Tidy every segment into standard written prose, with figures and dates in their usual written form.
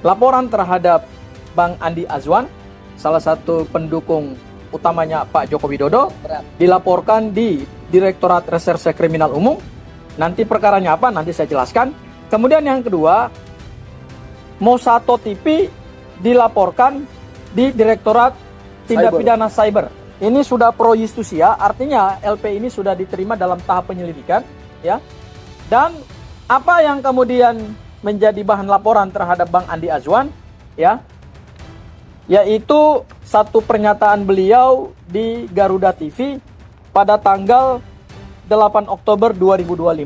laporan terhadap Bang Andi Azwan, salah satu pendukung utamanya Pak Joko Widodo, dilaporkan di Direktorat Reserse Kriminal Umum. Nanti perkaranya apa, nanti saya jelaskan. Kemudian yang kedua, Mosato TV dilaporkan di Direktorat Tindak Pidana Cyber. Ini sudah pro justisia, artinya LP ini sudah diterima dalam tahap penyelidikan, ya. Dan apa yang kemudian menjadi bahan laporan terhadap Bang Andi Azwan, ya, yaitu satu pernyataan beliau di Garuda TV pada tanggal 8 Oktober 2025.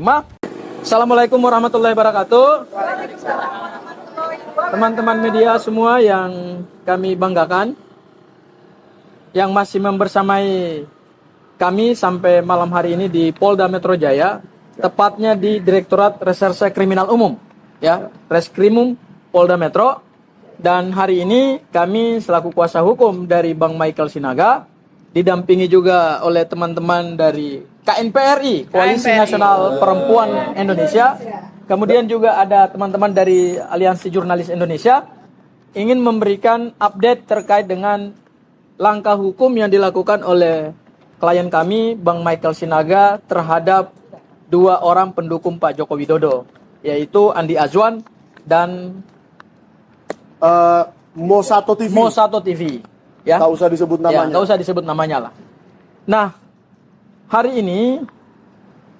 Assalamualaikum warahmatullahi wabarakatuh. Teman-teman media semua yang kami banggakan, yang masih membersamai kami sampai malam hari ini di Polda Metro Jaya, tepatnya di Direktorat Reserse Kriminal Umum, ya, Reskrimum Polda Metro. Dan hari ini kami selaku kuasa hukum dari Bang Michael Sinaga, didampingi juga oleh teman-teman dari KNPRI, Koalisi Nasional Perempuan Indonesia. Kemudian juga ada teman-teman dari Aliansi Jurnalis Indonesia, ingin memberikan update terkait dengan langkah hukum yang dilakukan oleh klien kami, Bang Michael Sinaga, terhadap dua orang pendukung Pak Joko Widodo, yaitu Andi Azwan dan Mosato TV. Mosato TV. Ya. Nggak usah disebut namanya. Ya, nggak usah disebut namanya lah. Nah, hari ini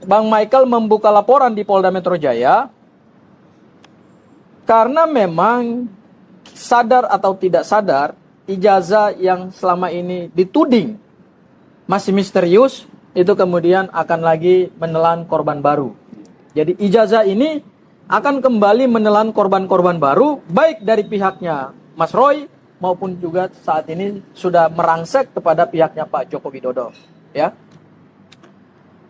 Bang Michael membuka laporan di Polda Metro Jaya karena memang sadar atau tidak sadar, ijazah yang selama ini dituding masih misterius, itu kemudian akan lagi menelan korban baru. Jadi ijazah ini akan kembali menelan korban-korban baru, baik dari pihaknya Mas Roy maupun juga saat ini sudah merangsek kepada pihaknya Pak Joko Widodo. Ya.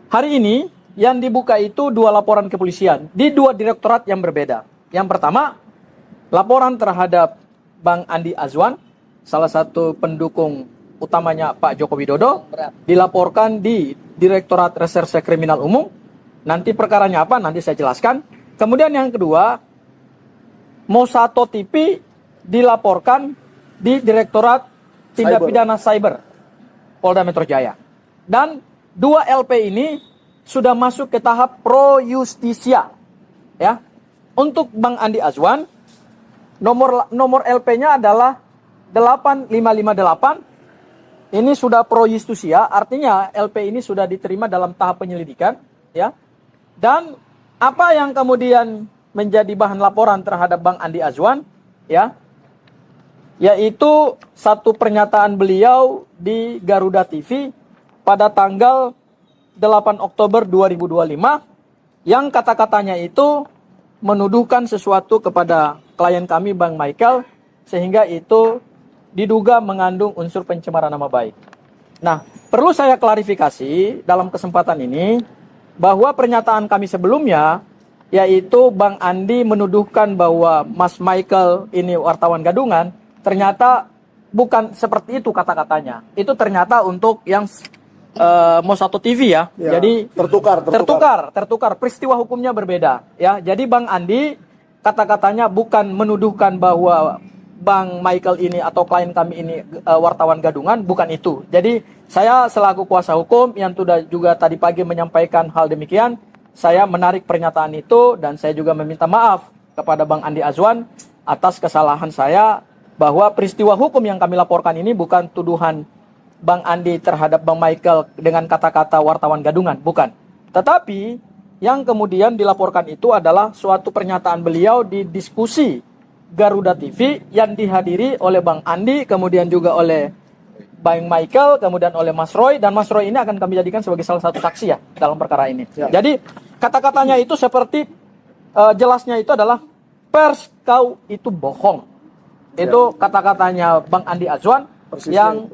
Hari ini yang dibuka itu dua laporan kepolisian di dua direktorat yang berbeda. Yang pertama, laporan terhadap Bang Andi Azwan, salah satu pendukung utamanya Pak Joko Widodo, dilaporkan di Direktorat Reserse Kriminal Umum. Nanti perkaranya apa, nanti saya jelaskan. Kemudian yang kedua, Mosato TV dilaporkan di Direktorat Tindak Pidana Cyber Polda Metro Jaya. Dan dua LP ini sudah masuk ke tahap pro justisia. Ya. Untuk Bang Andi Azwan, nomor LP-nya adalah 8558. Ini sudah pro justisia, artinya LP ini sudah diterima dalam tahap penyelidikan, ya. Dan apa yang kemudian menjadi bahan laporan terhadap Bang Andi Azwan, ya, yaitu satu pernyataan beliau di Garuda TV pada tanggal 8 Oktober 2025, yang kata-katanya itu menuduhkan sesuatu kepada klien kami Bang Michael, sehingga itu diduga mengandung unsur pencemaran nama baik. Nah, perlu saya klarifikasi dalam kesempatan ini bahwa pernyataan kami sebelumnya, yaitu Bang Andi menuduhkan bahwa Mas Michael ini wartawan gadungan, ternyata bukan seperti itu kata-katanya. Itu ternyata untuk yang Mosato TV, ya. Jadi tertukar. Peristiwa hukumnya berbeda, ya. Jadi Bang Andi kata-katanya bukan menuduhkan bahwa Bang Michael ini atau klien kami ini wartawan gadungan, bukan itu. Jadi saya selaku kuasa hukum yang sudah juga tadi pagi menyampaikan hal demikian, saya menarik pernyataan itu dan saya juga meminta maaf kepada Bang Andi Azwan atas kesalahan saya, bahwa peristiwa hukum yang kami laporkan ini bukan tuduhan Bang Andi terhadap Bang Michael dengan kata-kata wartawan gadungan, bukan. Tetapi yang kemudian dilaporkan itu adalah suatu pernyataan beliau di diskusi Garuda TV yang dihadiri oleh Bang Andi, kemudian juga oleh Bang Michael, kemudian oleh Mas Roy, dan Mas Roy ini akan kami jadikan sebagai salah satu saksi, ya, dalam perkara ini. Ya. Jadi kata-katanya itu seperti jelasnya itu adalah pers kau itu bohong. Itu kata-katanya Bang Andi Azwan yang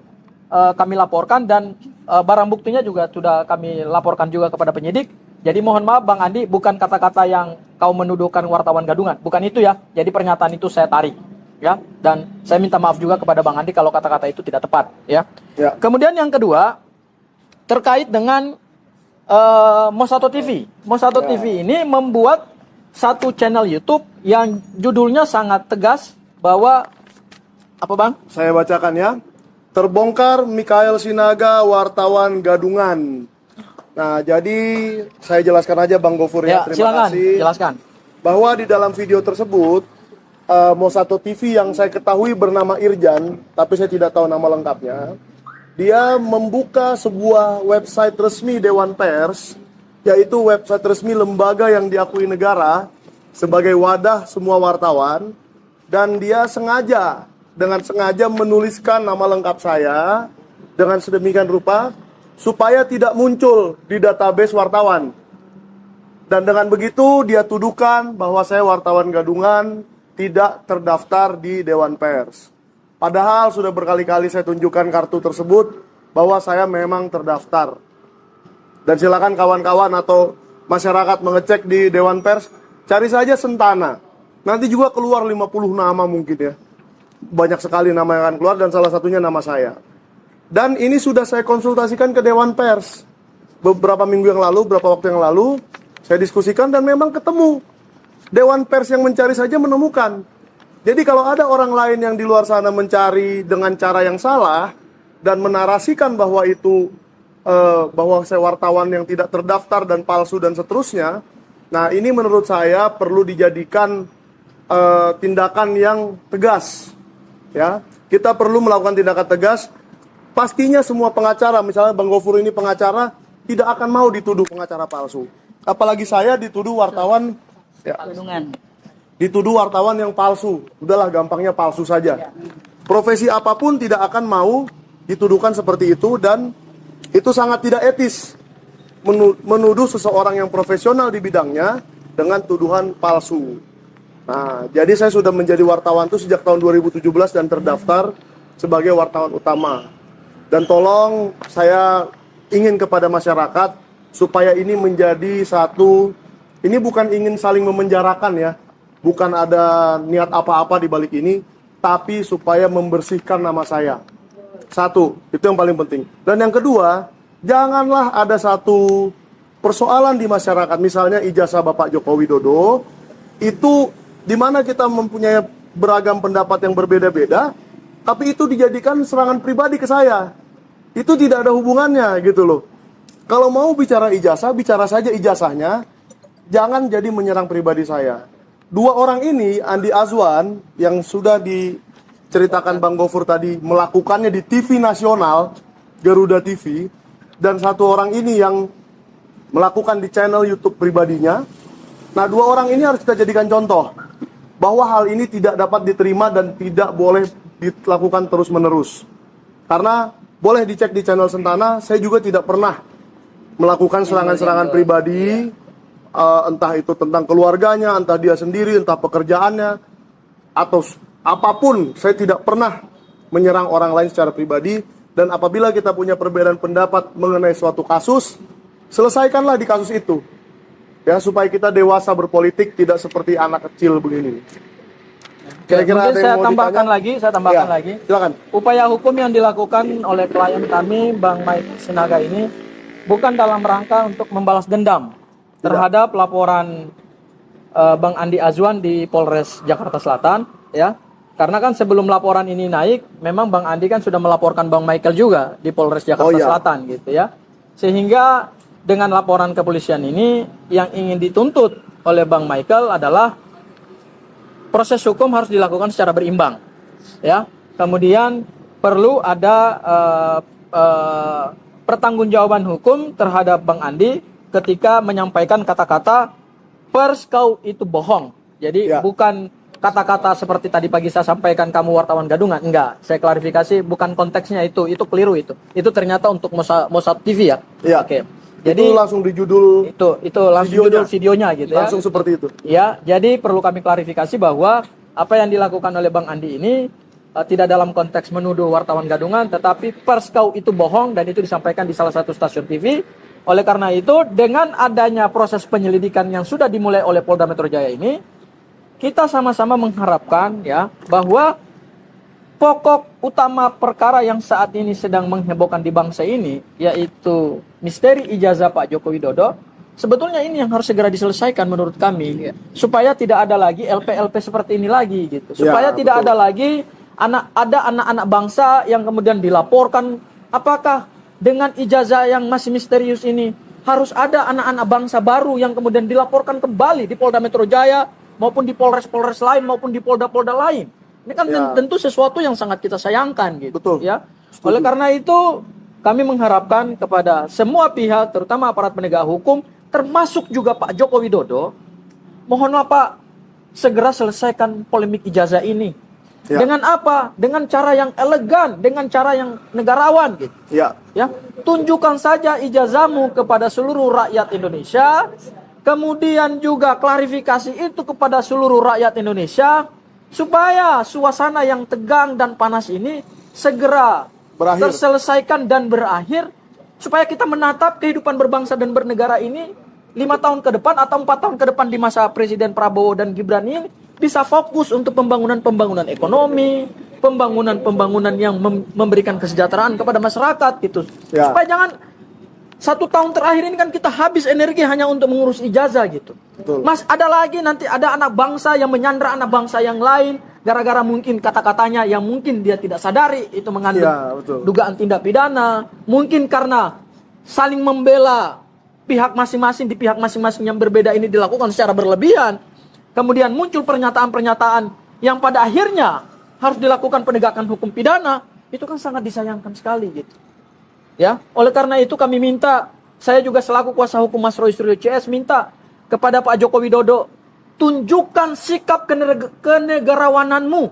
kami laporkan, dan barang buktinya juga sudah kami laporkan juga kepada penyidik. Jadi mohon maaf Bang Andi, bukan kata-kata yang kau menuduhkan wartawan gadungan, bukan itu, ya. Jadi pernyataan itu saya tarik, ya. Dan saya minta maaf juga kepada Bang Andi kalau kata-kata itu tidak tepat, ya. Kemudian yang kedua, terkait dengan Mosato TV. Mosato TV ini membuat satu channel YouTube yang judulnya sangat tegas, bahwa apa Bang? Saya bacakan ya. Terbongkar Mikael Sinaga, wartawan gadungan. Nah, jadi saya jelaskan aja Bang Gofur ya. Terima silakan, kasih. jelaskan. Bahwa di dalam video tersebut Mosato TV yang saya ketahui bernama Irjan, tapi saya tidak tahu nama lengkapnya. Dia membuka sebuah website resmi Dewan Pers, yaitu website resmi lembaga yang diakui negara sebagai wadah semua wartawan, dan dia dengan sengaja menuliskan nama lengkap saya dengan sedemikian rupa supaya tidak muncul di database wartawan. Dan dengan begitu dia tuduhkan bahwa saya wartawan gadungan, tidak terdaftar di Dewan Pers. Padahal sudah berkali-kali saya tunjukkan kartu tersebut bahwa saya memang terdaftar. Dan silakan kawan-kawan atau masyarakat mengecek di Dewan Pers, cari saja Sentana. Nanti juga keluar 50 nama mungkin ya. Banyak sekali nama yang akan keluar dan salah satunya nama saya. Dan ini sudah saya konsultasikan ke Dewan Pers. Beberapa minggu yang lalu, beberapa waktu yang lalu, saya diskusikan dan memang ketemu. Dewan Pers yang mencari saja menemukan. Jadi kalau ada orang lain yang di luar sana mencari dengan cara yang salah dan menarasikan bahwa itu bahwa saya wartawan yang tidak terdaftar dan palsu dan seterusnya, nah ini menurut saya perlu dijadikan tindakan yang tegas. Ya, kita perlu melakukan tindakan tegas. Pastinya semua pengacara, misalnya Bang Gofur ini pengacara, tidak akan mau dituduh pengacara palsu. Apalagi saya dituduh wartawan ya, dituduh wartawan yang palsu. Udahlah gampangnya palsu saja. Profesi apapun tidak akan mau dituduhkan seperti itu, dan itu sangat tidak etis menuduh seseorang yang profesional di bidangnya dengan tuduhan palsu. Nah, jadi saya sudah menjadi wartawan itu sejak tahun 2017 dan terdaftar sebagai wartawan utama. Dan tolong saya ingin kepada masyarakat supaya ini menjadi satu, ini bukan ingin saling memenjarakan ya, bukan ada niat apa-apa di balik ini, tapi supaya membersihkan nama saya. Satu, itu yang paling penting. Dan yang kedua, janganlah ada satu persoalan di masyarakat, misalnya ijazah Bapak Joko Widodo, itu di mana kita mempunyai beragam pendapat yang berbeda-beda, tapi itu dijadikan serangan pribadi ke saya. Itu tidak ada hubungannya gitu loh. Kalau mau bicara ijazah, bicara saja ijazahnya, jangan jadi menyerang pribadi saya. Dua orang ini, Andi Azwan, yang sudah diceritakan Bang Gofur tadi, melakukannya di TV nasional, Garuda TV, dan satu orang ini yang melakukan di channel YouTube pribadinya. Nah, dua orang ini harus kita jadikan contoh, bahwa hal ini tidak dapat diterima dan tidak boleh dilakukan terus-menerus. Karena boleh dicek di channel Sentana, saya juga tidak pernah melakukan serangan-serangan pribadi, entah itu tentang keluarganya, entah dia sendiri, entah pekerjaannya, atau apapun. Saya tidak pernah menyerang orang lain secara pribadi. Dan apabila kita punya perbedaan pendapat mengenai suatu kasus, selesaikanlah di kasus itu. Ya, supaya kita dewasa berpolitik, tidak seperti anak kecil begini. Kira-kira ada yang mau ditanya? Saya tambahkan lagi. Silakan. Upaya hukum yang dilakukan oleh klien kami, Bang Mike Sinaga ini, bukan dalam rangka untuk membalas dendam terhadap laporan Bang Andi Azwan di Polres Jakarta Selatan, ya. Karena kan sebelum laporan ini naik, memang Bang Andi kan sudah melaporkan Bang Michael juga di Polres Jakarta Selatan, gitu ya. Sehingga dengan laporan kepolisian ini, yang ingin dituntut oleh Bang Michael adalah proses hukum harus dilakukan secara berimbang, ya. Kemudian perlu ada pertanggungjawaban hukum terhadap Bang Andi ketika menyampaikan kata-kata pers kau itu bohong. Jadi bukan kata-kata seperti tadi pagi saya sampaikan kamu wartawan gadungan, enggak. Saya klarifikasi bukan konteksnya itu keliru itu. Itu ternyata untuk Mossad TV ya. Iya. Oke. Jadi itu langsung di judul itu langsung judul videonya gitu ya. Langsung seperti itu. Ya, jadi perlu kami klarifikasi bahwa apa yang dilakukan oleh Bang Andi ini tidak dalam konteks menuduh wartawan gadungan, tetapi pers kau itu bohong, dan itu disampaikan di salah satu stasiun TV. Oleh karena itu, dengan adanya proses penyelidikan yang sudah dimulai oleh Polda Metro Jaya ini, kita sama-sama mengharapkan ya bahwa pokok utama perkara yang saat ini sedang menghebohkan di bangsa ini, yaitu misteri ijazah Pak Joko Widodo, Sebetulnya ini yang harus segera diselesaikan menurut kami, supaya tidak ada lagi LP-LP seperti ini lagi gitu. Supaya tidak betul. ada lagi anak-anak bangsa yang kemudian dilaporkan. Apakah dengan ijazah yang masih misterius ini harus ada anak-anak bangsa baru yang kemudian dilaporkan kembali di Polda Metro Jaya maupun di Polres-Polres lain maupun di Polda-Polda lain? Ini kan tentu sesuatu yang sangat kita sayangkan gitu. Betul. Ya. Oleh karena itu kami mengharapkan kepada semua pihak, terutama aparat penegak hukum, termasuk juga Pak Joko Widodo, mohonlah Pak, segera selesaikan polemik ijazah ini. Dengan apa? Dengan cara yang elegan, dengan cara yang negarawan gitu. Ya, tunjukkan saja ijazahmu kepada seluruh rakyat Indonesia, kemudian juga klarifikasi itu kepada seluruh rakyat Indonesia, supaya suasana yang tegang dan panas ini segera terselesaikan dan berakhir, supaya kita menatap kehidupan berbangsa dan bernegara ini 5 tahun ke depan atau 4 tahun ke depan di masa Presiden Prabowo dan Gibran ini bisa fokus untuk pembangunan ekonomi, pembangunan yang memberikan kesejahteraan kepada masyarakat gitu. Supaya jangan 1 tahun terakhir ini kan kita habis energi hanya untuk mengurus ijazah gitu. Mas, ada lagi nanti ada anak bangsa yang menyandra anak bangsa yang lain gara-gara mungkin kata-katanya yang mungkin dia tidak sadari itu mengandung dugaan tindak pidana, mungkin karena saling membela pihak masing-masing di pihak masing-masing yang berbeda ini dilakukan secara berlebihan. Kemudian muncul pernyataan-pernyataan yang pada akhirnya harus dilakukan penegakan hukum pidana, itu kan sangat disayangkan sekali gitu. Ya, oleh karena itu kami minta, saya juga selaku kuasa hukum Mas Roy Suryo CS minta kepada Pak Joko Widodo, tunjukkan sikap kenegarawananmu.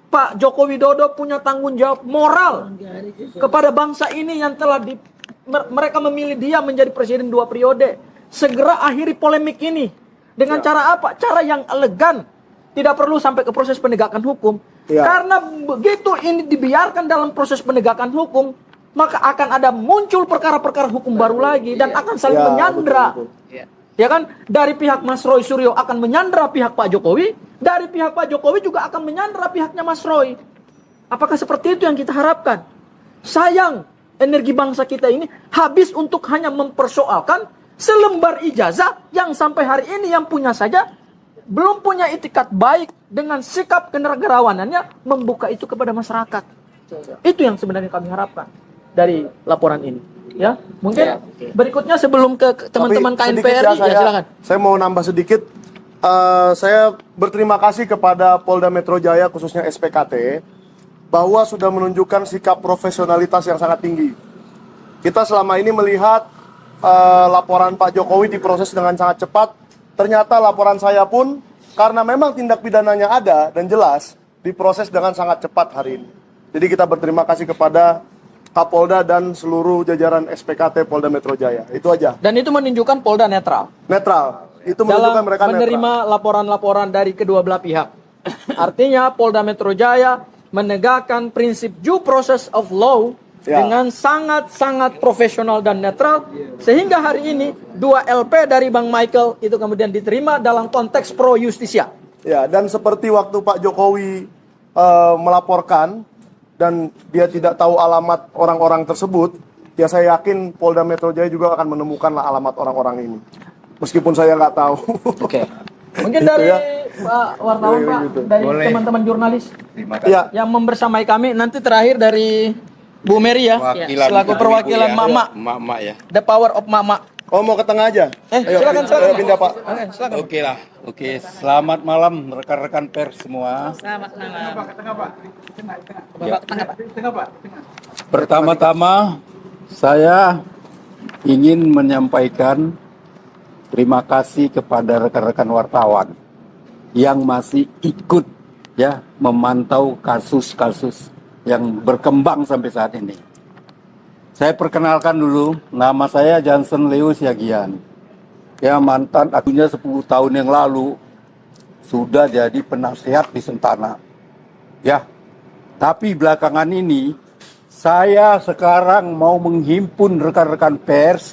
Pak Joko Widodo punya tanggung jawab moral kepada bangsa ini yang telah mereka memilih dia menjadi presiden 2 periode. Segera akhiri polemik ini. Dengan cara apa? Cara yang elegan. Tidak perlu sampai ke proses penegakan hukum. Karena begitu ini dibiarkan dalam proses penegakan hukum, maka akan ada muncul perkara-perkara hukum baru lagi dan akan saling menyandra. Ya kan? Dari pihak Mas Roy Suryo akan menyandra pihak Pak Jokowi, dari pihak Pak Jokowi juga akan menyandra pihaknya Mas Roy. Apakah seperti itu yang kita harapkan? Sayang, energi bangsa kita ini habis untuk hanya mempersoalkan selembar ijazah yang sampai hari ini yang punya saja belum punya itikat baik dengan sikap kenegarawanannya membuka itu kepada masyarakat. Itu yang sebenarnya kami harapkan dari laporan ini. Ya, mungkin berikutnya sebelum ke teman-teman KNPRI, silakan. Saya mau nambah sedikit. Saya berterima kasih kepada Polda Metro Jaya khususnya SPKT bahwa sudah menunjukkan sikap profesionalitas yang sangat tinggi. Kita selama ini melihat laporan Pak Jokowi diproses dengan sangat cepat. Ternyata laporan saya pun karena memang tindak pidananya ada dan jelas diproses dengan sangat cepat hari ini. Jadi kita berterima kasih kepada Kapolda dan seluruh jajaran SPKT Polda Metro Jaya. Itu aja. Dan itu menunjukkan Polda netral. Netral. Itu menunjukkan mereka menerima laporan-laporan dari kedua belah pihak. Artinya Polda Metro Jaya menegakkan prinsip due process of law dengan sangat-sangat profesional dan netral, sehingga hari ini 2 LP dari Bang Michael itu kemudian diterima dalam konteks pro justisia. Ya, dan seperti waktu Pak Jokowi melaporkan dan dia tidak tahu alamat orang-orang tersebut, ya saya yakin Polda Metro Jaya juga akan menemukanlah alamat orang-orang ini. Meskipun saya nggak tahu. Oke. Mungkin dari Pak wartawan, Pak, dari teman-teman jurnalis yang membersamai kami, nanti terakhir dari Bu Mary ya, selaku perwakilan Mama. Mama ya. The power of Mama. Oh, mau ke tengah aja? Ayo, silakan. Pindah, Pak. Silakan. Oke lah. Oke, selamat malam rekan-rekan pers semua. Selamat malam. Pertama-tama saya ingin menyampaikan terima kasih kepada rekan-rekan wartawan yang masih ikut ya memantau kasus-kasus yang berkembang sampai saat ini. Saya perkenalkan dulu, nama saya Johnson Leo Siagian. Ya, mantan akunya 10 tahun yang lalu sudah jadi penasehat di Sentana. Ya, tapi belakangan ini saya sekarang mau menghimpun rekan-rekan pers,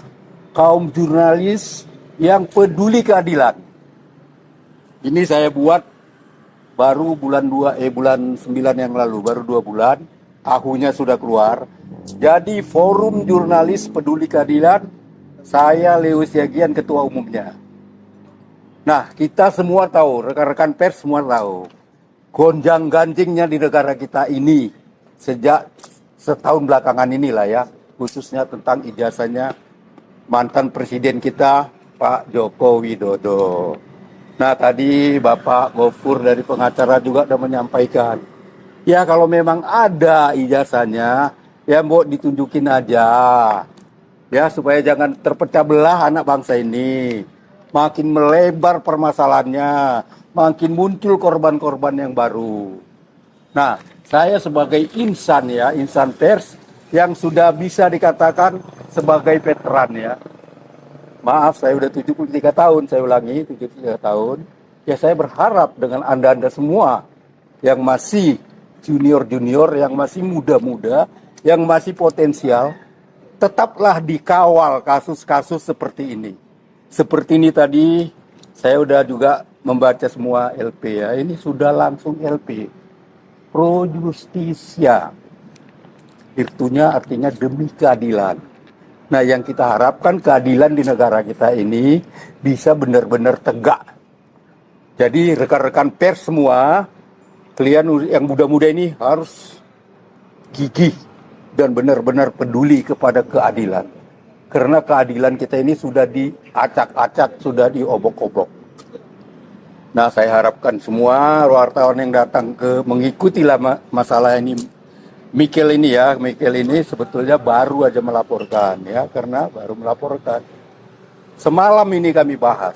kaum jurnalis yang peduli keadilan. Ini saya buat baru bulan 9 yang lalu, baru 2 bulan, ahunya sudah keluar. Jadi Forum Jurnalis Peduli Keadilan Saya Lewis Yagian, ketua umumnya. Nah, kita semua tahu, rekan-rekan pers semua tahu, gonjang-ganjingnya di negara kita ini sejak setahun belakangan inilah ya, khususnya tentang ijazahnya mantan presiden kita, Pak Joko Widodo. Nah, tadi Bapak Gofur dari pengacara juga sudah menyampaikan, ya kalau memang ada ijazahnya, ya mau ditunjukin aja. Ya, supaya jangan terpecah belah anak bangsa ini. Makin melebar permasalahannya, makin muncul korban-korban yang baru. Nah, saya sebagai insan ya, insan pers yang sudah bisa dikatakan sebagai veteran ya. Maaf, saya udah 73 tahun, saya ulangi, 73 tahun. Ya, saya berharap dengan Anda-Anda semua yang masih junior-junior, yang masih muda-muda, yang masih potensial, tetaplah dikawal kasus-kasus seperti ini. Seperti ini tadi, saya udah juga membaca semua LP ya. Ini sudah langsung LP. Pro Justisia. Irtunya artinya demi keadilan. Nah, yang kita harapkan keadilan di negara kita ini bisa benar-benar tegak. Jadi rekan-rekan pers semua, kalian yang muda-muda ini harus gigih dan benar-benar peduli kepada keadilan. Karena keadilan kita ini sudah diacak-acak, sudah diobok-obok. Nah, saya harapkan semua wartawan yang datang mengikuti masalah ini. Mikel ini sebetulnya baru aja melaporkan ya, karena baru melaporkan. Semalam ini kami bahas.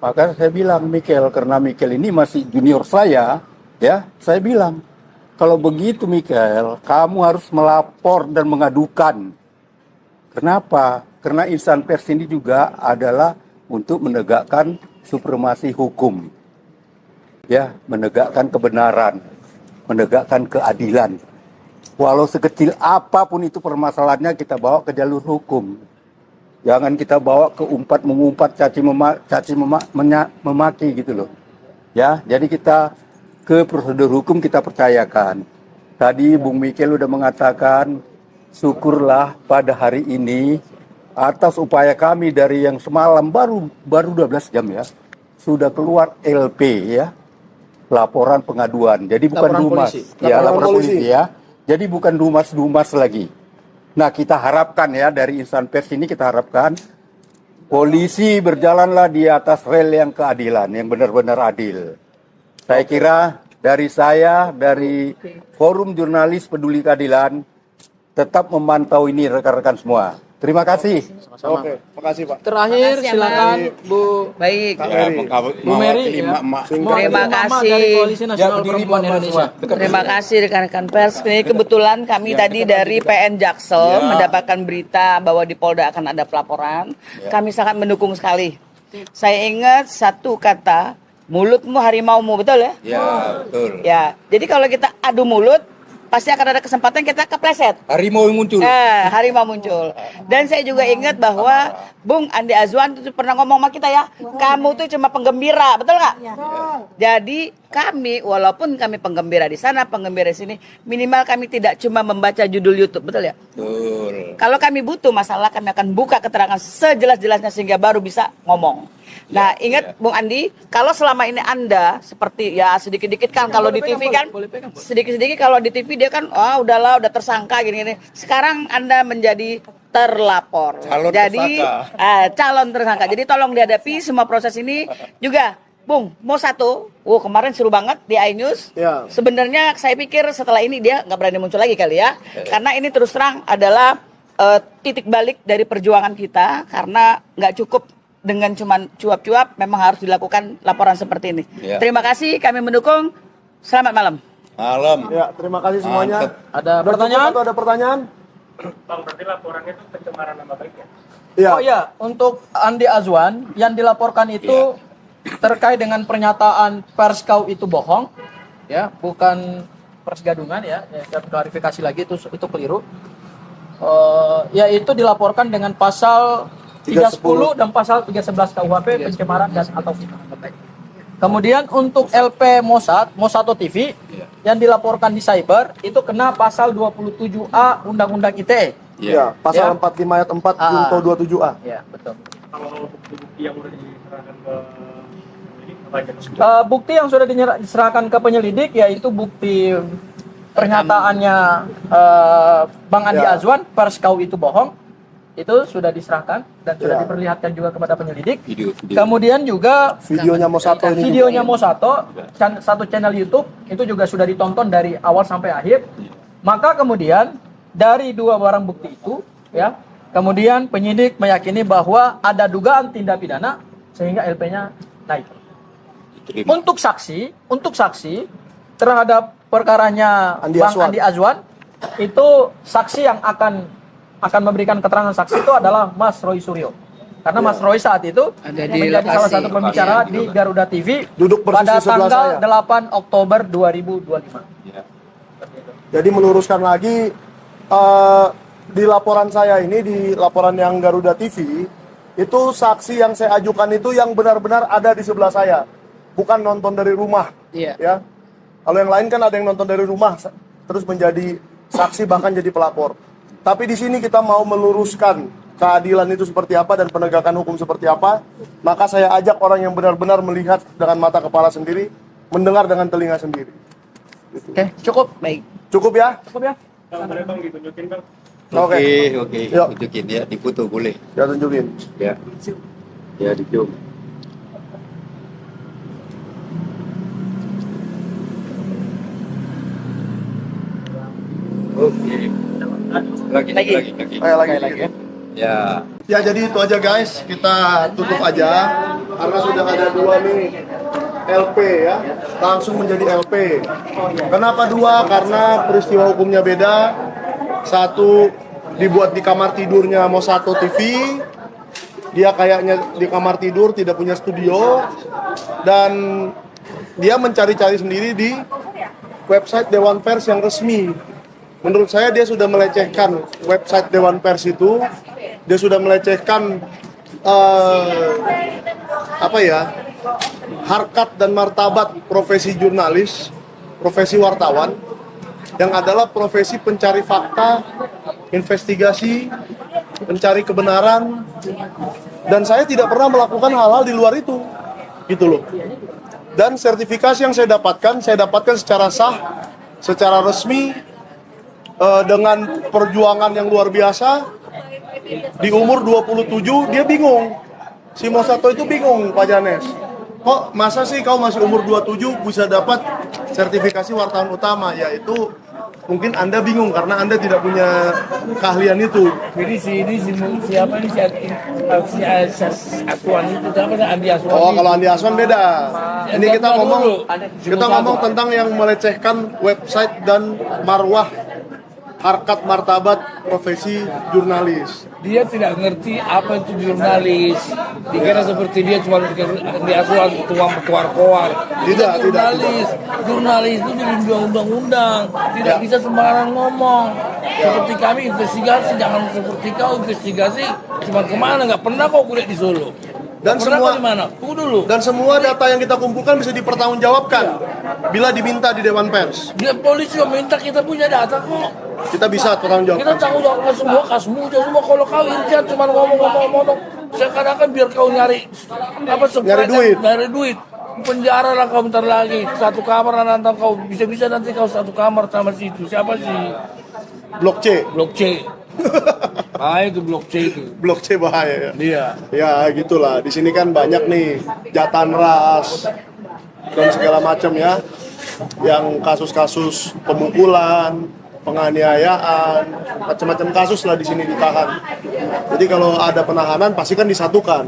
Maka saya bilang Mikel, karena Mikel ini masih junior saya, ya, saya bilang, kalau begitu Mikel, kamu harus melapor dan mengadukan. Kenapa? Karena insan pers ini juga adalah untuk menegakkan supremasi hukum. Ya, menegakkan kebenaran, menegakkan keadilan. Walau sekecil apapun itu permasalahannya, kita bawa ke jalur hukum. Jangan kita bawa ke mengumpat, caci memaki gitu loh. Ya, jadi kita ke prosedur hukum kita percayakan. Tadi Bung Mikel udah mengatakan, syukurlah pada hari ini atas upaya kami dari yang semalam baru 12 jam ya, sudah keluar LP ya. Laporan pengaduan. Jadi bukan Laporan dumas. polisi. Ya, laporan polisi. polisi ya. Jadi bukan dumas lagi. Nah, kita harapkan ya dari insan pers ini, kita harapkan polisi berjalanlah di atas rel yang keadilan, yang benar-benar adil. Saya kira dari Forum Jurnalis Peduli Keadilan tetap memantau ini rekan-rekan semua. Terima kasih. Oke, makasih Pak. Terakhir Makasih, silakan Bang. Bu Baik. Kak Mary. Bu Mary ya. Terima Mama kasih. dari Koalisi Nasional berdiri, Perempuan Mama, Indonesia. semua. Terima kasih rekan-rekan pers. Ini kebetulan kami tadi dari PN Jaksel mendapatkan berita bahwa di Polda akan ada pelaporan. Kami sangat mendukung sekali. Saya ingat satu kata, mulutmu harimaumu, betul ya? Ya, betul. Ya. Jadi kalau kita adu mulut, pasti akan ada kesempatan kita kepleset. Harimau yang muncul. Harimau muncul. Dan saya juga ingat bahwa Bung Andi Azwan itu pernah ngomong sama kita ya, kamu tuh cuma penggembira, betul nggak? Jadi kami, walaupun kami penggembira di sana, penggembira di sini, minimal kami tidak cuma membaca judul YouTube, betul ya? Betul. Kalau kami butuh masalah, kami akan buka keterangan sejelas-jelasnya sehingga baru bisa ngomong. Nah, ingat Bung Andi, kalau selama ini Anda seperti ya sedikit-sedikit kan kalau di TV kan, sedikit-sedikit kalau di TV dia kan, udahlah, udah tersangka gini-gini. Sekarang Anda menjadi terlapor. Calon Jadi calon tersangka. Jadi tolong dihadapi semua proses ini juga. Bung, mau satu. Kemarin seru banget di iNews. Ya. Sebenarnya saya pikir setelah ini dia nggak berani muncul lagi kali ya. Karena ini terus terang adalah titik balik dari perjuangan kita. Karena nggak cukup dengan cuman cuap-cuap, memang harus dilakukan laporan seperti ini. Ya. Terima kasih, kami mendukung. Selamat malam. Malam. Ya, terima kasih semuanya. Mantap. Ada Udah pertanyaan? cukup atau ada pertanyaan? Bang, berarti laporannya itu pencemaran nama baik ya? Iya. Oh ya, untuk Andi Azwan yang dilaporkan itu terkait dengan pernyataan Perskau itu bohong, ya, bukan pers gadungan ya. Saya klarifikasi lagi itu keliru. Yaitu dilaporkan dengan pasal 310 dan pasal 311 KUHP pencemaran dan atau fitnah nama baik. Kemudian untuk LP Mosato TV yang dilaporkan di cyber itu kena pasal 27A Undang-Undang ITE Ya, pasal Ya. 45 ayat 4 Ah. junto 27A. Ya, betul. Kalau bukti-bukti yang udah diserahkan ke ini apa aja? Bukti yang sudah diserahkan ke penyelidik yaitu bukti pernyataannya Bang Andi Ya. Azwan, pers kau itu bohong, itu sudah diserahkan dan sudah Ya. diperlihatkan juga kepada penyelidik. Video. Kemudian juga Videonya Mosato ini. videonya Mosato, satu channel YouTube itu juga sudah ditonton dari awal sampai akhir. Maka kemudian dari dua barang bukti itu, ya, kemudian penyidik meyakini bahwa ada dugaan tindak pidana sehingga LP-nya naik. Diterima. Untuk saksi terhadap perkaranya Andi Bang Azwan. Andi Azwan, itu saksi yang akan memberikan keterangan saksi itu adalah Mas Roy Suryo. Karena Mas Roy saat itu Ada di menjadi salah lokasi. satu pembicara di Garuda TV Duduk persis pada di sebelah tanggal saya. 8 Oktober 2025. Ya. Jadi meluruskan lagi di laporan saya ini, di laporan yang Garuda TV, itu saksi yang saya ajukan itu yang benar-benar ada di sebelah saya, bukan nonton dari rumah. Iya. Ya, kalau yang lain kan ada yang nonton dari rumah terus menjadi saksi bahkan jadi pelapor. Tapi di sini kita mau meluruskan keadilan itu seperti apa dan penegakan hukum seperti apa. Maka saya ajak orang yang benar-benar melihat dengan mata kepala sendiri, mendengar dengan telinga sendiri. Oke, cukup. Baik. Cukup ya? Cukup ya. Kalau boleh Bang ditunjukin Bang. Oke. Oke. Yuk. Tunjukin ya, difoto boleh. Ya tunjukin. Ya. Ya, dicoba. Oke. Lagi. Lagi. Ya. Ya jadi itu aja guys, kita tutup aja karena sudah ada dua nih LP ya, langsung menjadi LP. Kenapa dua? Karena peristiwa hukumnya beda. Satu dibuat di kamar tidurnya Mosato TV, dia kayaknya di kamar tidur tidak punya studio, dan dia mencari-cari sendiri di website Dewan Pers yang resmi. Menurut saya dia sudah melecehkan website Dewan Pers itu. Dia sudah melecehkan harkat dan martabat profesi jurnalis, profesi wartawan, yang adalah profesi pencari fakta, investigasi, mencari kebenaran, dan saya tidak pernah melakukan hal-hal di luar itu, gitu loh. Dan sertifikasi yang saya dapatkan secara sah, secara resmi, dengan perjuangan yang luar biasa. Di umur 27 dia bingung. Si Mosato itu bingung, Pak Janes. Kok masa sih kau masih umur 27 bisa dapat sertifikasi wartawan utama? Ya itu mungkin Anda bingung karena Anda tidak punya keahlian itu. Jadi siapa ini si Aswan itu siapa Andi Aswan? Oh, kalau Andi Aswan beda. Ini kita ngomong Si Mosato. tentang yang melecehkan website dan marwah harkat martabat profesi jurnalis. Dia tidak ngerti apa itu jurnalis. Dikira seperti dia cuma Andi Aswan tukang berkoar-koar. Tidak. Jurnalis itu dilindungi undang-undang. Tidak Ya. bisa sembarangan ngomong. Seperti kami investigasi, jangan seperti kau investigasi. Cuma kemana? Nggak pernah kau kuliah di Solo. Dan Nggak pernah semua- kau di mana? Tunggu dulu. Dan semua data yang kita kumpulkan bisa dipertanggungjawabkan bila diminta di Dewan Pers. Dia polisi yang minta kita punya data kok. Kita bisa Kita pertanggungjawabkan. tanggung jawab semua, kasmu aja semua. Kalau kau irjan cuma ngomong-ngomong, sekarang biar kau nyari Nyari duit. Penjara lah kau bentar lagi. Satu kamar nanti kau bisa nanti kau satu kamar sama situ. Siapa sih? Blok C. Blok C. Itu Blok C itu. Blok C bahaya ya. Dia. Ya gitulah. Di sini kan banyak nih jatan ras dan segala macam ya. Yang kasus-kasus pemukulan, penganiayaan, macam-macam kasus lah di sini ditahan. Jadi kalau ada penahanan pasti kan disatukan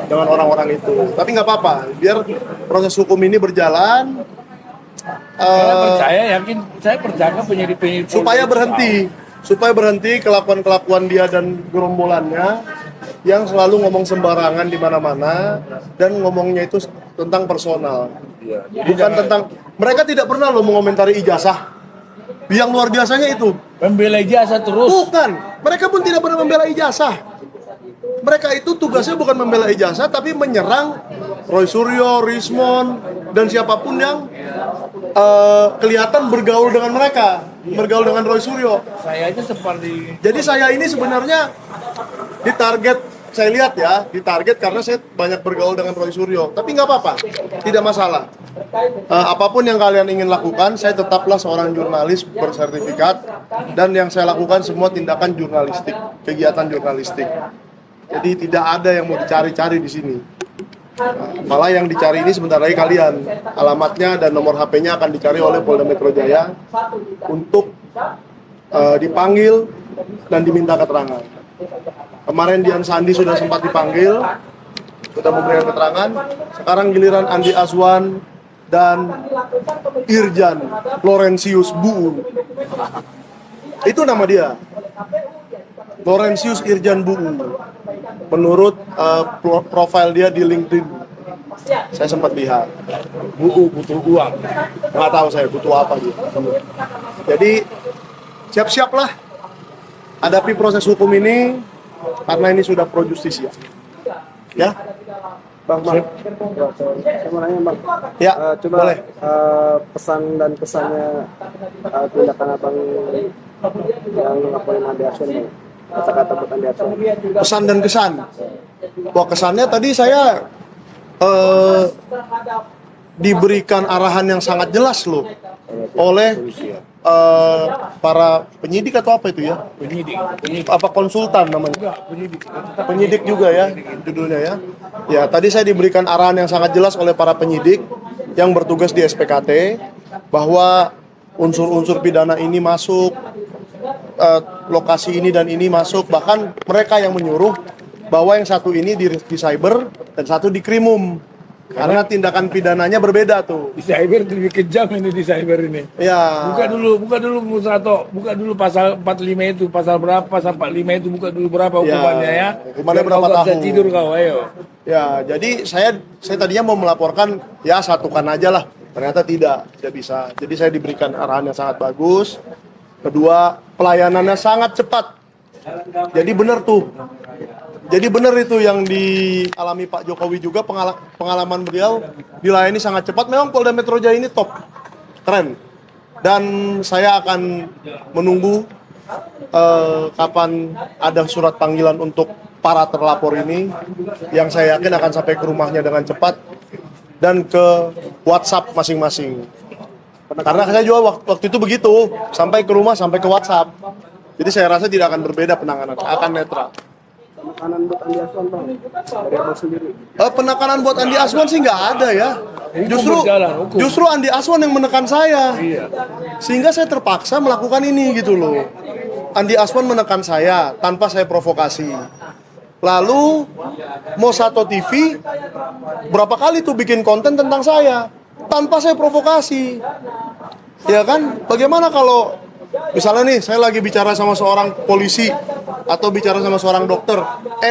dengan orang-orang itu. Tapi nggak apa-apa, biar proses hukum ini berjalan Saya percaya penyidik-penyidik supaya berhenti kelakuan-kelakuan dia dan gerombolannya yang selalu ngomong sembarangan di mana-mana dan ngomongnya itu tentang personal. Bukan tentang, mereka tidak pernah loh mengomentari ijazah. Yang luar biasanya itu. membela ijazah terus. Bukan, mereka pun tidak pernah membela ijazah. Mereka itu tugasnya bukan membela ijazah tapi menyerang Roy Suryo, Rismon, dan siapapun yang kelihatan bergaul dengan mereka, bergaul dengan Roy Suryo. Saya aja seperti Jadi saya ini sebenarnya ditarget, saya lihat ya, ditarget karena saya banyak bergaul dengan Roy Suryo. Tapi nggak apa-apa, tidak masalah. Apapun yang kalian ingin lakukan, saya tetaplah seorang jurnalis bersertifikat dan yang saya lakukan semua tindakan jurnalistik, kegiatan jurnalistik. Jadi tidak ada yang mau dicari-cari di sini. Malah yang dicari ini sebentar lagi kalian. Alamatnya dan nomor HP-nya akan dicari oleh Polda Metro Jaya untuk dipanggil dan diminta keterangan. Kemarin Dian Sandi sudah sempat dipanggil, sudah memberikan keterangan. Sekarang giliran Andi Azwan dan Irjan Laurentius Buu. Itu nama dia. Laurentius Irjan Buu. Menurut profil dia di LinkedIn. Saya sempat lihat. butuh uang. Nggak tahu saya butuh apa gitu. Jadi siap-siaplah hadapi proses hukum ini karena ini sudah pro justisia. Ya. Bang, saya mau nanya Bang. Ya, Coba boleh. Pesan dan kesannya tindakan abang yang ngelaporin Andi Aswan, Bang. Kata-kata buat Andi Aswan. Pesan dan kesan. Wah, kesannya tadi saya diberikan arahan yang sangat jelas loh oleh para penyidik atau apa itu ya? Penyidik. Apa konsultan namanya? Enggak, penyidik. Penyidik juga ya judulnya ya. Ya, tadi saya diberikan arahan yang sangat jelas oleh para penyidik yang bertugas di SPKT bahwa unsur-unsur pidana ini masuk, lokasi ini dan ini masuk, bahkan mereka yang menyuruh bahwa yang satu ini di cyber dan satu di krimum. Karena tindakan pidananya berbeda tuh. Di cyber lebih kejam ini di cyber ini. Ya. Buka dulu Musato, buka dulu pasal 45 itu, pasal berapa, pasal 45 itu buka dulu berapa hukumannya ya. Hukumannya Biar berapa kau nggak bisa tahun? tidur kau, ayo. Ya, jadi saya tadinya mau melaporkan ya satukan aja lah. Ternyata tidak bisa. Jadi saya diberikan arahan yang sangat bagus. Kedua, pelayanannya sangat cepat. Jadi benar tuh. Jadi benar itu yang dialami Pak Jokowi juga, pengalaman beliau dilayani sangat cepat. Memang Polda Metro Jaya ini top, keren. Dan saya akan menunggu kapan ada surat panggilan untuk para terlapor ini, yang saya yakin akan sampai ke rumahnya dengan cepat dan ke WhatsApp masing-masing. Karena saya juga waktu itu begitu, sampai ke rumah, sampai ke WhatsApp. Jadi saya rasa tidak akan berbeda penanganan, akan netral. Penekanan buat Andi Aswan, Bang, dari abang sendiri. Penekanan buat Andi Aswan sih nggak ada ya. Justru Andi Aswan yang menekan saya. Sehingga saya terpaksa melakukan ini gitu loh. Andi Aswan menekan saya tanpa saya provokasi. Lalu Mosato TV berapa kali tuh bikin konten tentang saya tanpa saya provokasi. Ya kan? Bagaimana kalau misalnya nih saya lagi bicara sama seorang polisi atau bicara sama seorang dokter,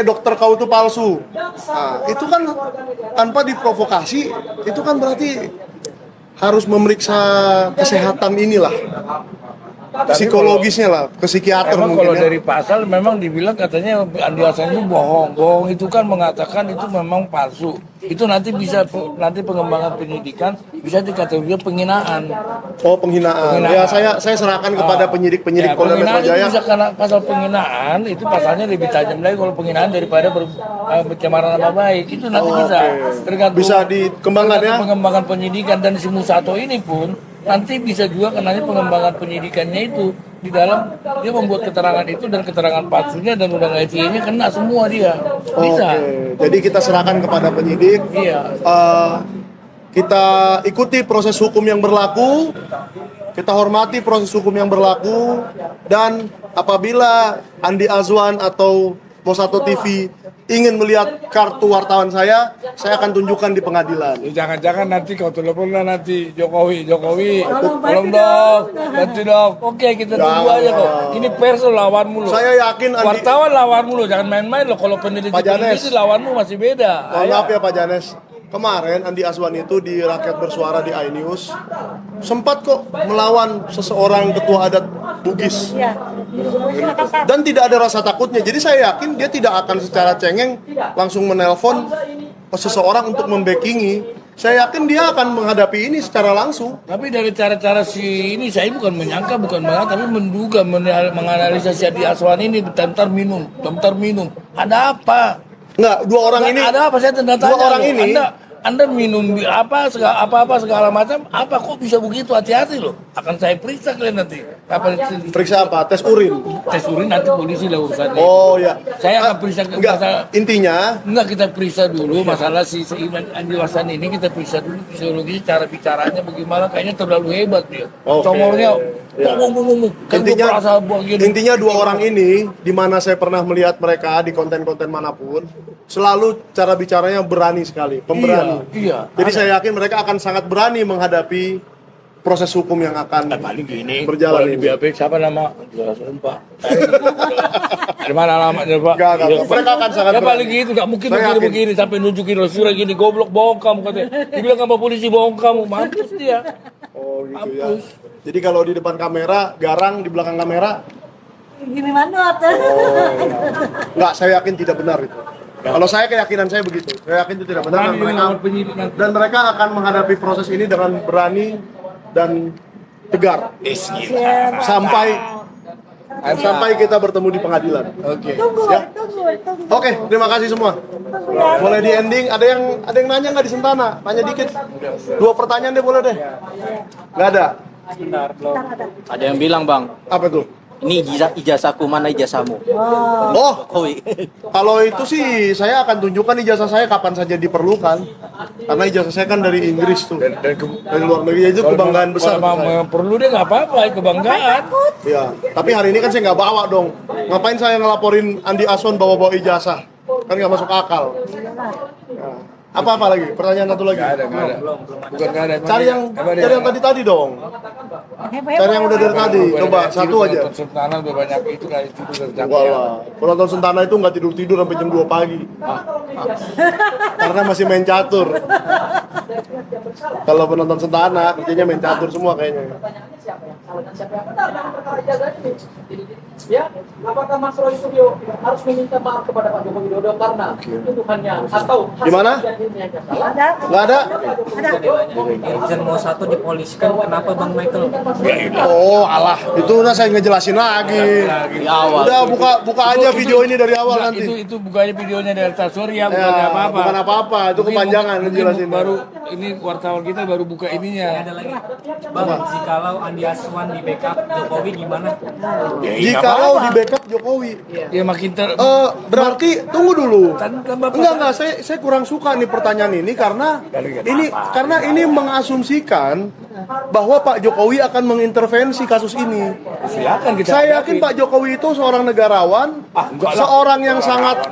dokter kau itu palsu. Nah, itu kan tanpa diprovokasi, itu kan berarti harus memeriksa kesehatan inilah. Psikologisnya lah, ke psikiater Emang mungkin kalau ya. dari pasal memang dibilang katanya Andi Aswan itu bohong. Bohong itu kan mengatakan itu memang palsu. Itu nanti pengembangan penyidikan bisa dikategorikan penghinaan. Oh, penghinaan. Ya saya serahkan kepada penyidik-penyidik Polda Metro Penghinaan itu Jaya. bisa karena pasal penghinaan itu pasalnya lebih tajam lagi kalau penghinaan daripada pencemaran nama baik. Itu nanti bisa tergantung Bisa dikembangkan ya. pengembangan penyidikan dan si Musato ini pun nanti bisa juga kenanya pengembangan penyidikannya itu di dalam dia membuat keterangan itu dan keterangan palsunya dan undang ITE-nya kena semua dia. Bisa. Oke. Jadi kita serahkan kepada penyidik. Iya. Kita ikuti proses hukum yang berlaku. Kita hormati proses hukum yang berlaku. Dan apabila Andi Azwan atau Mosato TV ingin melihat kartu wartawan saya akan tunjukkan di pengadilan. Jangan-jangan nanti kau telepon lah nanti Jokowi, tolong dong, nanti dong. Oke, kita tunggu aja kok. Ini pers lawanmu loh. Saya yakin Wartawan lawanmu loh, jangan main-main loh. Kalau peneliti lawanmu masih beda. Mohon maaf ya Pak Janes. Kemarin Andi Azwan itu di Rakyat Bersuara di iNews sempat kok melawan seseorang ketua adat Bugis. Dan tidak ada rasa takutnya. Jadi saya yakin dia tidak akan secara cengeng langsung menelpon seseorang untuk membackingi saya yakin dia akan menghadapi ini secara langsung. Tapi dari cara-cara si ini saya bukan menyangka, bukan menganggap, tapi menduga, menganalisa si Andi Aswan ini bentar minum. Ada apa? Enggak, dua orang ini. Ada apa, saya tanda tanya. Dua orang loh. ini. Anda minum apa segala macam, apa kok bisa begitu? Hati-hati loh. Akan saya periksa kalian nanti. Periksa apa? Tes urin. Tes urin nanti polisi lah urusannya. Oh ya. Saya akan periksa Enggak, intinya kita periksa dulu masalah si Andi Aswan ini, kita periksa dulu fisiologi, cara bicaranya bagaimana, kayaknya terlalu hebat dia. Oke. Congolnya Ya. kan intinya dua orang ini, di mana saya pernah melihat mereka di konten-konten manapun, selalu cara bicaranya berani sekali, pemberani. Iya. Jadi saya yakin mereka akan sangat berani menghadapi proses hukum yang akan paling gini berjalan kalau di ini. BAP siapa nama jelaskan Pak. Di mana alamatnya Pak? Enggak, Iya, mereka akan sangat ya berani. paling gitu, nggak mungkin Saya yakin. begini sampai nunjukin lo surat gini, goblok bohong kamu katanya. Dibilang sama polisi bohong kamu, mampus dia. Oh gitu ya. Mampus. Jadi kalau di depan kamera garang, di belakang kamera Gini manut. enggak, saya yakin tidak benar itu. Kalau saya, keyakinan saya begitu. Saya yakin itu tidak benar, dan Berani mereka, melawan penyidik nanti. dan mereka akan menghadapi proses ini dengan berani dan tegar sampai kita bertemu di pengadilan. Oke. Tunggu. Oke, terima kasih semua. Boleh di ending. Ada yang nanya nggak di Sentana? Tanya dikit. 2 pertanyaan deh, boleh deh. Nggak ada. Ada yang bilang bang, Apa tuh? ini ijazahku, mana ijazahmu? Oh, Jokowi. kalau itu sih saya akan tunjukkan ijazah saya kapan saja diperlukan. Karena ijazah saya kan dari Inggris tuh. Dari luar negeri, itu kebanggaan besar. Kalau memang perlu dia nggak apa-apa, kebanggaan. Ya, tapi hari ini kan saya nggak bawa dong. Ngapain saya ngelaporin Andi Aswan bawa-bawa ijazah? Kan nggak masuk akal. Nah, apa lagi? Pertanyaan satu lagi. Nggak ada. Bukan nggak ada. Cari yang tadi dong. Cari yang udah dari tadi. Coba satu aja. Sentana udah banyak itu kali tidur dari jam Enggak lah. Penonton Sentana itu nggak tidur sampai jam 2 pagi. Karena masih main catur. Kalau penonton Sentana kerjanya main catur semua kayaknya. Ya, apakah Mas Roy Suryo harus meminta maaf kepada Pak Joko Widodo karena tuduhannya atau Gimana? Nggak ada? Irjen mau satu dipolisikan, kenapa Bang Michael? Oh, alah. Itu udah saya ngejelasin lagi. Udah buka aja video ini dari awal nanti. Itu bukannya videonya dari Surya, Ya, bukannya apa-apa. bukan apa-apa. Itu kepanjangan ngejelasin. Baru ini wartawan kita baru buka ininya. Ada lagi, Bang, jikalau Andi Aswan di backup Jokowi gimana? Jikalau di backup Jokowi. Ya makin Berarti tunggu dulu. Bapak- Enggak, saya kurang suka nih pertanyaan ini karena ini mengasumsikan bahwa Pak Jokowi akan mengintervensi kasus ini. silakan kita. Saya yakin Pak Jokowi itu seorang negarawan, enggak lah. seorang yang sangat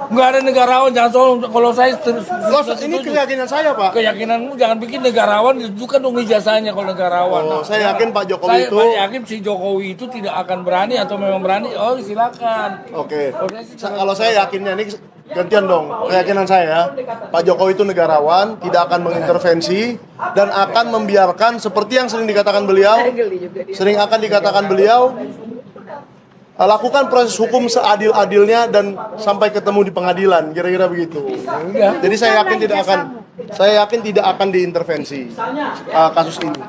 Enggak ada negarawan, jangan soal kalau saya terus Loh, ini keyakinan saya, Pak. keyakinanmu jangan bikin negarawan, tunjukkan dong ijazahnya kalau negarawan. Oh, saya yakin Pak Jokowi saya itu yakin si Jokowi itu tidak akan berani atau memang berani. Oh, silakan. Oke. Kalau saya yakinnya ini gantian dong. Keyakinan saya, Pak Jokowi itu negarawan, tidak akan mengintervensi dan akan membiarkan seperti yang sering dikatakan beliau, lakukan proses hukum seadil-adilnya dan sampai ketemu di pengadilan, kira-kira begitu. Jadi saya yakin tidak akan diintervensi kasus ini.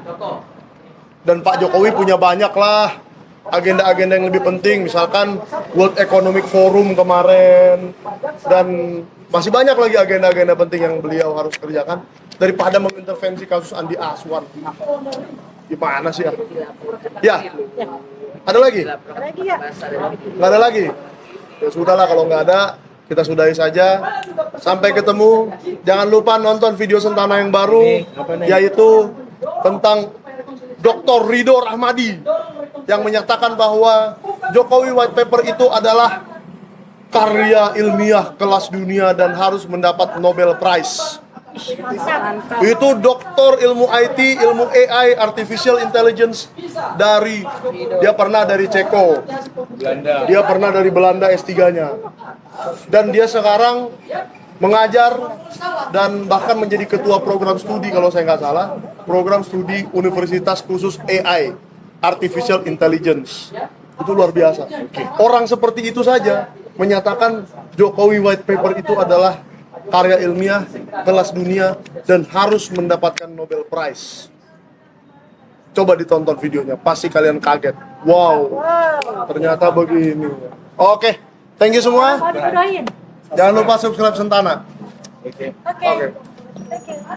Dan Pak Jokowi punya banyak lah agenda-agenda yang lebih penting, misalkan World Economic Forum kemarin, dan masih banyak lagi agenda-agenda penting yang beliau harus kerjakan daripada mengintervensi kasus Andi Aswan. Gimana sih ya? Ya, ada lagi? Nggak ada lagi? Ya sudahlah, kalau nggak ada, kita sudahi saja. Sampai ketemu. Jangan lupa nonton video Sentana yang baru, yaitu tentang Dr. Ridho Rahmadi yang menyatakan bahwa Jokowi White Paper itu adalah karya ilmiah kelas dunia dan harus mendapat Nobel Prize. Itu doktor ilmu IT, ilmu AI, Artificial Intelligence dia pernah dari Ceko, dia pernah dari Belanda S3-nya, dan dia sekarang mengajar dan bahkan menjadi ketua program studi, kalau saya nggak salah, program studi Universitas Khusus AI, Artificial Intelligence. Itu luar biasa. Orang seperti itu saja menyatakan Jokowi White Paper itu adalah karya ilmiah kelas dunia dan harus mendapatkan Nobel Prize. Coba ditonton videonya, pasti kalian kaget. Wow, ternyata begini. Oke, thank you semua. Mau didoain? Jangan lupa subscribe Sentana. Oke. Oke. Thank you.